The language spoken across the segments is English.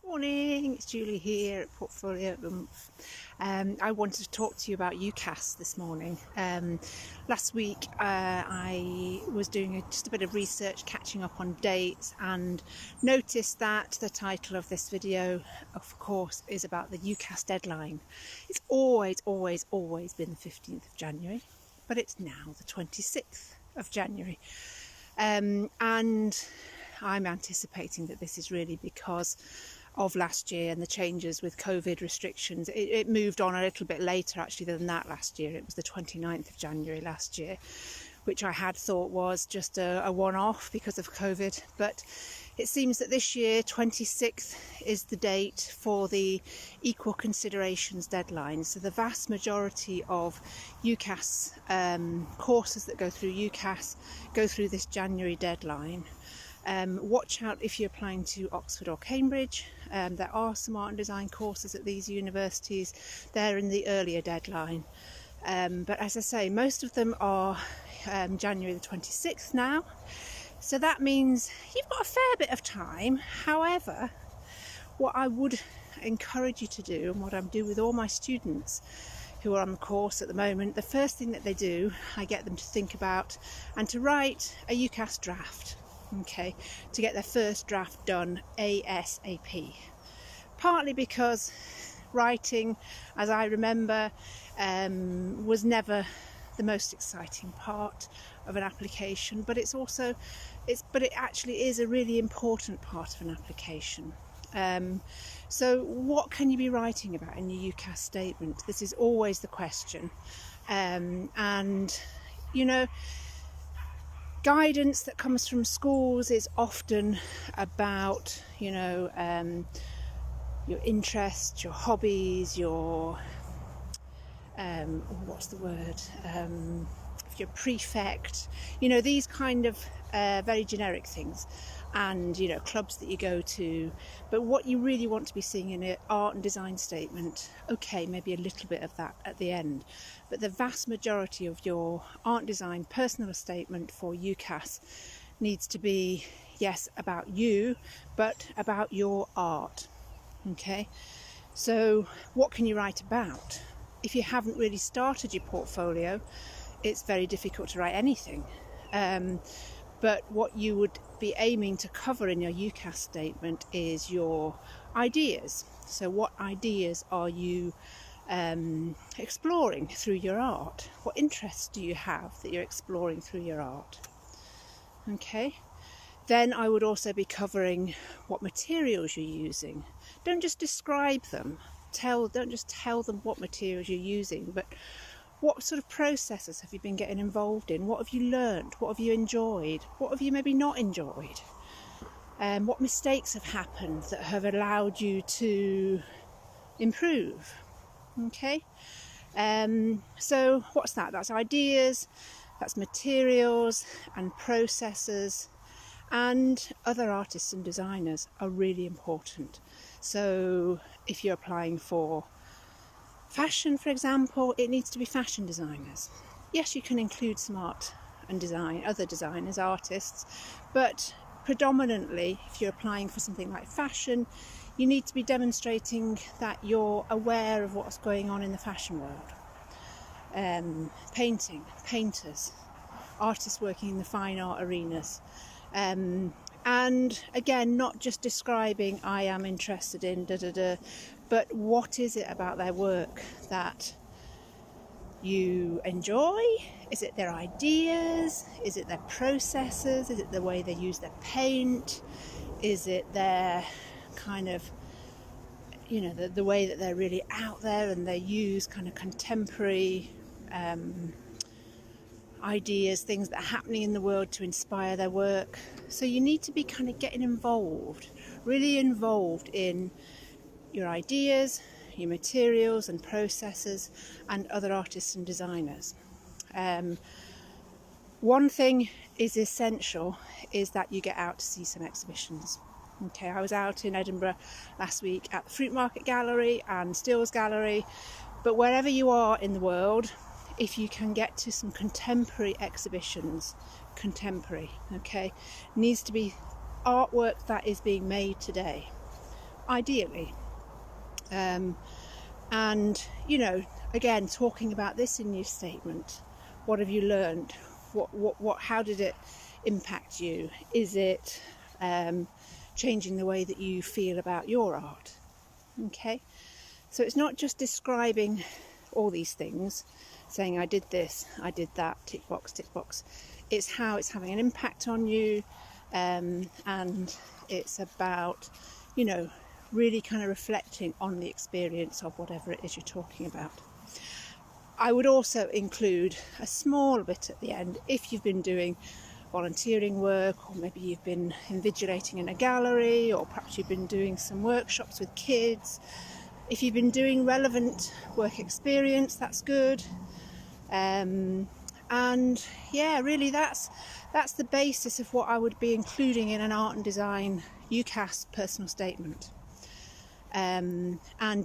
Morning, it's Julie here at Portfolio Oomph. I wanted to talk to you about UCAS this morning. Last week I was doing just a bit of research, catching up on dates, and noticed that the title of this video, of course, is about the UCAS deadline. It's always been the 15th of January, but it's now the 26th of January. And I'm anticipating that this is really because of last year and the changes with COVID restrictions. It moved on a little bit later actually than that last year. It was the 29th of January last year, which I had thought was just a one-off because of COVID. But it seems that this year, 26th, is the date for the equal considerations deadline. So the vast majority of UCAS courses that go through UCAS go through this January deadline. Watch out if you're applying to Oxford or Cambridge. There are some art and design courses at these universities. They're in the earlier deadline. But as I say, most of them are January the 26th now. So that means you've got a fair bit of time. However, what I would encourage you to do, and what I'm doing with all my students who are on the course at the moment, the first thing that they do, I get them to think about and to write a UCAS draft. Okay, to get their first draft done ASAP. Partly because writing, as I remember, was never the most exciting part of an application, but it actually is a really important part of an application. So what can you be writing about in your UCAS statement? This is always the question. And you know, guidance that comes from schools is often about, your interests, your hobbies, your your prefect, these kind of very generic things, and clubs that you go to. But what you really want to be seeing in an art and design statement, okay, maybe a little bit of that at the end, but the vast majority of your art and design personal statement for UCAS needs to be, yes, about you, but about your art. Okay, so what can you write about? If you haven't really started your portfolio, it's very difficult to write anything. But what you would be aiming to cover in your UCAS statement is your ideas. So what ideas are you exploring through your art? What interests do you have that you're exploring through your art? Okay. Then I would also be covering what materials you're using. Don't just describe them. Don't just tell them what materials you're using, but what sort of processes have you been getting involved in? What have you learned? What have you enjoyed? What have you maybe not enjoyed? What mistakes have happened that have allowed you to improve? Okay, so what's that? That's ideas, that's materials and processes, and other artists and designers are really important. So if you're applying for fashion, for example, it needs to be fashion designers. Yes, you can include some art and design, other designers, artists, but predominantly, if you're applying for something like fashion, you need to be demonstrating that you're aware of what's going on in the fashion world. Painting, painters, artists working in the fine art arenas. And again, not just describing, I am interested in but what is it about their work that you enjoy? Is it their ideas? Is it their processes? Is it the way they use their paint? Is it their kind of, the way that they're really out there and they use kind of contemporary ideas, things that are happening in the world to inspire their work? So you need to be kind of getting involved, really involved in your ideas, your materials and processes, and other artists and designers. One thing is essential is that you get out to see some exhibitions. Okay, I was out in Edinburgh last week at the Fruit Market Gallery and Stills Gallery, but wherever you are in the world, if you can get to some contemporary exhibitions, okay, needs to be artwork that is being made today. ideally. And, you know, again, talking about this in your statement, what have you learned? How did it impact you? Is it changing the way that you feel about your art? Okay, so it's not just describing all these things, saying I did this, I did that, tick box, tick box. It's how it's having an impact on you, and it's about, you know, really kind of reflecting on the experience of whatever it is you're talking about. I would also include a small bit at the end if you've been doing volunteering work, or maybe you've been invigilating in a gallery, or perhaps you've been doing some workshops with kids. If you've been doing relevant work experience, that's good. And yeah, really that's the basis of what I would be including in an art and design UCAS personal statement. And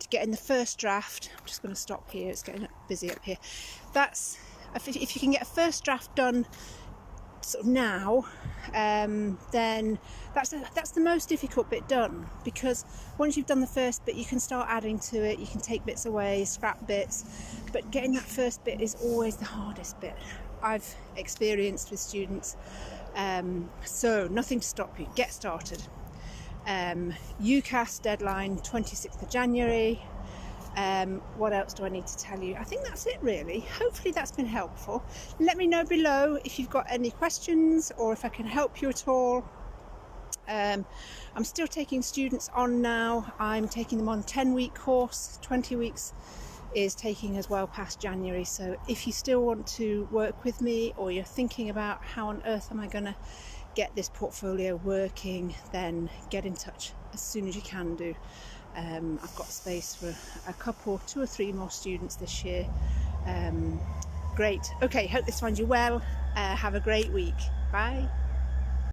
getting the first draft, I'm just going to stop here, it's getting busy up here. That's if you can get a first draft done sort of now, then that's the most difficult bit done, because once you've done the first bit you can start adding to it, you can take bits away, scrap bits, but getting that first bit is always the hardest bit, I've experienced with students. So nothing to stop you, get started. UCAS deadline 26th of January. What else do I need to tell you? I think that's it really. Hopefully that's been helpful. Let me know below if you've got any questions or if I can help you at all. I'm still taking students on now. I'm taking them on 10-week course. 20 weeks is taking as well past January. So if you still want to work with me, or you're thinking about how on earth am I going to get this portfolio working, then get in touch as soon as you can do. I've got space for a couple, 2 or 3 more students this year. Great. Okay, hope this finds you well. Have a great week. Bye.